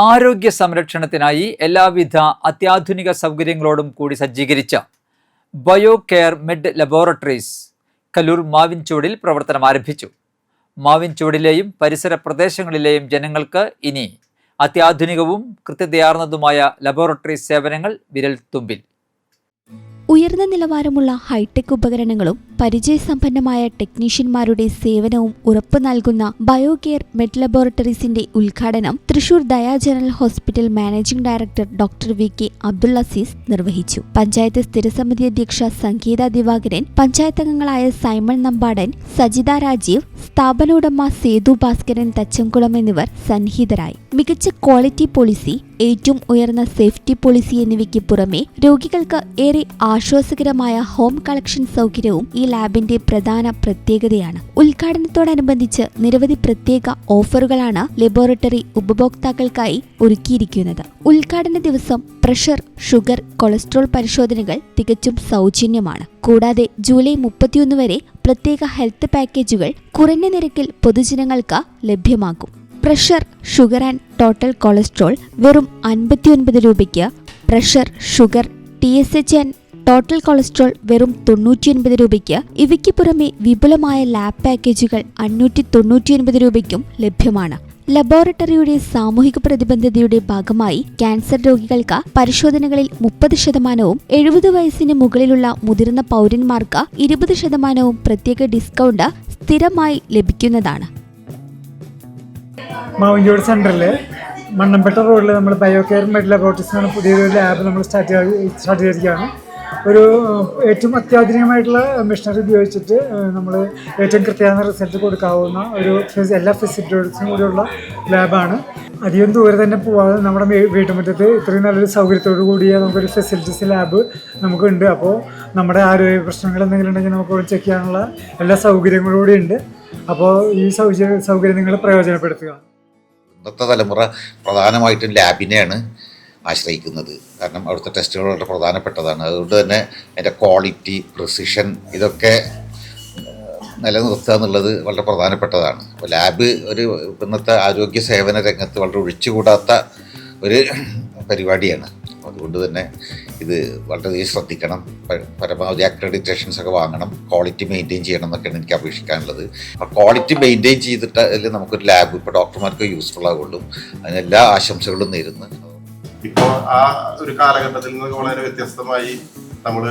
ആരോഗ്യ സംരക്ഷണത്തിനായി എല്ലാവിധ അത്യാധുനിക സൗകര്യങ്ങളോടും കൂടി സജ്ജീകരിച്ച ബയോ കെയർ മെഡ് ലബോറട്ടറീസ് കല്ലൂർ മാവിൻചുവടിൽ പ്രവർത്തനം ആരംഭിച്ചു. മാവിൻചുവടിലെയും പരിസര പ്രദേശങ്ങളിലെയും ജനങ്ങൾക്ക് ഇനി അത്യാധുനികവും കൃത്യതയാർന്നതുമായ ലബോറട്ടറി സേവനങ്ങൾ വിരൽത്തുമ്പിൽ. ഉയർന്ന നിലവാരമുള്ള ഹൈടെക് ഉപകരണങ്ങളും പരിചയസമ്പന്നമായ ടെക്നീഷ്യന്മാരുടെ സേവനവും ഉറപ്പു നൽകുന്ന ബയോ കെയർ മെഡ് ലബോറട്ടറീസിന്റെ ഉദ്ഘാടനം Thrissur Daya general hospital managing director doctor V K. Abdul Azeez നിർവഹിച്ചു. പഞ്ചായത്ത് സ്ഥിരസമിതി അധ്യക്ഷ സംഗീത ദിവാകരൻ, പഞ്ചായത്ത് അംഗങ്ങളായ സൈമൺ നമ്പാടൻ, സജിത രാജീവ്, സ്ഥാപനോടമ സേതു ഭാസ്കരൻ തച്ചംകുളം എന്നിവർ സന്നിഹിതരായി. മികച്ച ക്വാളിറ്റി പോളിസി, ഏറ്റവും ഉയർന്ന സേഫ്റ്റി പോളിസി എന്നിവയ്ക്ക് പുറമെ രോഗികൾക്ക് ഏറെ ആശ്വാസകരമായ ഹോം കളക്ഷൻ സൗകര്യവും ഈ ലാബിന്റെ പ്രധാന പ്രത്യേകതയാണ്. ഉദ്ഘാടനത്തോടനുബന്ധിച്ച് നിരവധി പ്രത്യേക ഓഫറുകളാണ് ലബോറട്ടറി ഉപഭോക്താക്കൾക്കായി ഒരുക്കിയിരിക്കുന്നത്. ഉദ്ഘാടന ദിവസം പ്രഷർ, ഷുഗർ, കൊളസ്ട്രോൾ പരിശോധനകൾ തികച്ചും സൗജന്യമാണ്. കൂടാതെ ജൂലൈ 31 വരെ പ്രത്യേക ഹെൽത്ത് പാക്കേജുകൾ കുറഞ്ഞ നിരക്കിൽ പൊതുജനങ്ങൾക്ക് ലഭ്യമാകും. Pressure, sugar and total cholesterol വെറും 59 രൂപയ്ക്ക്, pressure, sugar, TSH and total cholesterol വെറും 99 രൂപയ്ക്ക്. ഇവയ്ക്ക് പുറമെ വിപുലമായ ലാബ് പാക്കേജുകൾ 599 രൂപയ്ക്കും ലഭ്യമാണ്. ലബോറട്ടറിയുടെ സാമൂഹിക പ്രതിബദ്ധതയുടെ ഭാഗമായി ക്യാൻസർ രോഗികൾക്ക് പരിശോധനകളിൽ 30%, 70 വയസ്സിന് മുകളിലുള്ള മുതിർന്ന പൗരന്മാർക്ക് 20% പ്രത്യേക ഡിസ്കൗണ്ട് സ്ഥിരമായി ലഭിക്കുന്നതാണ്. മാവിൻചുവട് സെൻറ്ററിൽ മണ്ണമ്പേട്ട റോഡിൽ നമ്മൾ ബയോ കെയർ മെഡ് ലബോറട്ടറീസ് എന്ന പുതിയൊരു ലാബ് നമ്മൾ സ്റ്റാർട്ട് ചെയ്തിരിക്കുകയാണ്. ഒരു ഏറ്റവും അത്യാധുനികമായിട്ടുള്ള മെഷീനറി ഉപയോഗിച്ചിട്ട് നമ്മൾ ഏറ്റവും കൃത്യമായ റിസൾട്ട് കൊടുക്കാവുന്ന ഒരു എല്ലാ ഫെസിലിറ്റീസും കൂടിയുള്ള ലാബാണ്. അധികം ദൂരെ തന്നെ പോവാതെ നമ്മുടെ വീട്ടുമുറ്റത്ത് ഇത്രയും നല്ലൊരു സൗകര്യത്തോടു കൂടിയ നമുക്കൊരു ഫെസിലിറ്റീസ് ലാബ് നമുക്കുണ്ട്. അപ്പോൾ നമ്മുടെ ആരോഗ്യ പ്രശ്നങ്ങൾ എന്തെങ്കിലും ഉണ്ടെങ്കിൽ നമുക്ക് ചെക്ക് ചെയ്യാനുള്ള എല്ലാ സൗകര്യങ്ങളും കൂടി ഉണ്ട്. അപ്പോൾ ഈ സൗകര്യം നിങ്ങൾ പ്രയോജനപ്പെടുത്തുക. ഇന്നത്തെ തലമുറ പ്രധാനമായിട്ടും ലാബിനെയാണ് ആശ്രയിക്കുന്നത്. കാരണം അവിടുത്തെ ടെസ്റ്റുകൾ വളരെ പ്രധാനപ്പെട്ടതാണ്. അതുകൊണ്ട് തന്നെ അതിൻ്റെ ക്വാളിറ്റി, പ്രിസിഷൻ ഇതൊക്കെ നിലനിർത്തുക എന്നുള്ളത് വളരെ പ്രധാനപ്പെട്ടതാണ്. അപ്പോൾ ലാബ് ഒരു ഇന്നത്തെ ആരോഗ്യ സേവന രംഗത്ത് വളരെ ഒഴിച്ചുകൂടാത്ത ഒരു പരിപാടിയാണ്. അതുകൊണ്ട് തന്നെ ഇത് വളരെയധികം ശ്രദ്ധിക്കണം. പരമാവധി അക്രഡിറ്റേഷൻസ് ഒക്കെ വാങ്ങണം, ക്വാളിറ്റി മെയിൻറ്റെയിൻ ചെയ്യണം എന്നൊക്കെയാണ് എനിക്ക് അപേക്ഷിക്കാനുള്ളത്. ആ ക്വാളിറ്റി മെയിൻറ്റെയിൻ ചെയ്തിട്ട് അതിൽ നമുക്കൊരു ലാബ് ഇപ്പോൾ ഡോക്ടർമാർക്ക് യൂസ്ഫുൾ ആകുള്ളൂ. അതിനെല്ലാ ആശംസകളും നേരുന്നു. ഇപ്പോൾ ആ ഒരു കാലഘട്ടത്തിൽ നിന്ന് വളരെ വ്യത്യസ്തമായി നമ്മൾ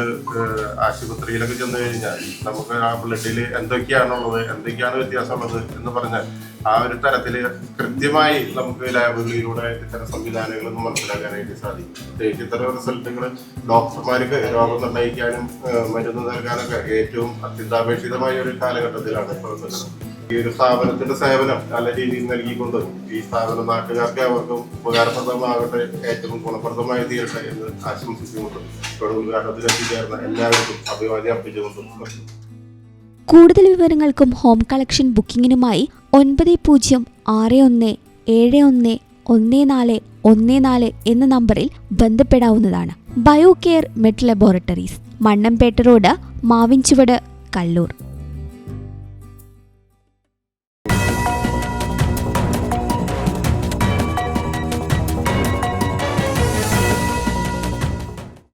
ആശുപത്രിയിലൊക്കെ ചെന്ന് കഴിഞ്ഞാൽ നമുക്ക് ആ ബ്ലഡിൽ എന്തൊക്കെയാണുള്ളത്, എന്തൊക്കെയാണ് വ്യത്യാസമുള്ളത് എന്ന് പറഞ്ഞാൽ ആ ഒരു തരത്തിൽ കൃത്യമായി നമുക്ക് ലാബുകളിലൂടെ ഇത്തരം സംവിധാനങ്ങളൊന്നും മനസ്സിലാക്കാനായിട്ട് സാധിക്കും. ഇത്തരം റിസൾട്ടുകൾ ഡോക്ടർമാർക്ക് രോഗം നിർണ്ണയിക്കാനും മരുന്ന് നൽകാനൊക്കെ ഏറ്റവും അത്യന്താപേക്ഷിതമായ ഒരു കാലഘട്ടത്തിലാണ് പ്രവർത്തനം. ഈ ഒരു സ്ഥാപനത്തിന്റെ സേവനം നല്ല രീതിയിൽ നൽകിക്കൊണ്ട് ഈ സ്ഥാപനം നാട്ടുകാർക്ക് അവർക്കും ഉപകാരപ്രദമാകട്ടെ, ഏറ്റവും ഗുണപ്രദമായി തീരട്ടെ എന്ന് ആശംസിച്ചുകൊണ്ടും ഉദ്ഘാടനത്തിൽ എത്തിച്ചേർന്ന എല്ലാവർക്കും അഭിവാദ്യം അർപ്പിച്ചുകൊണ്ടും. കൂടുതൽ വിവരങ്ങൾക്കും ഹോം കളക്ഷൻ ബുക്കിംഗിനുമായി 9061711414 എന്ന നമ്പറിൽ ബന്ധപ്പെടാവുന്നതാണ്. ബയോ കെയർ മെഡ് ലബോറട്ടറീസ്, മണ്ണമ്പേട്ട റോഡ്, മാവിൻചുവട്, കല്ലൂർ.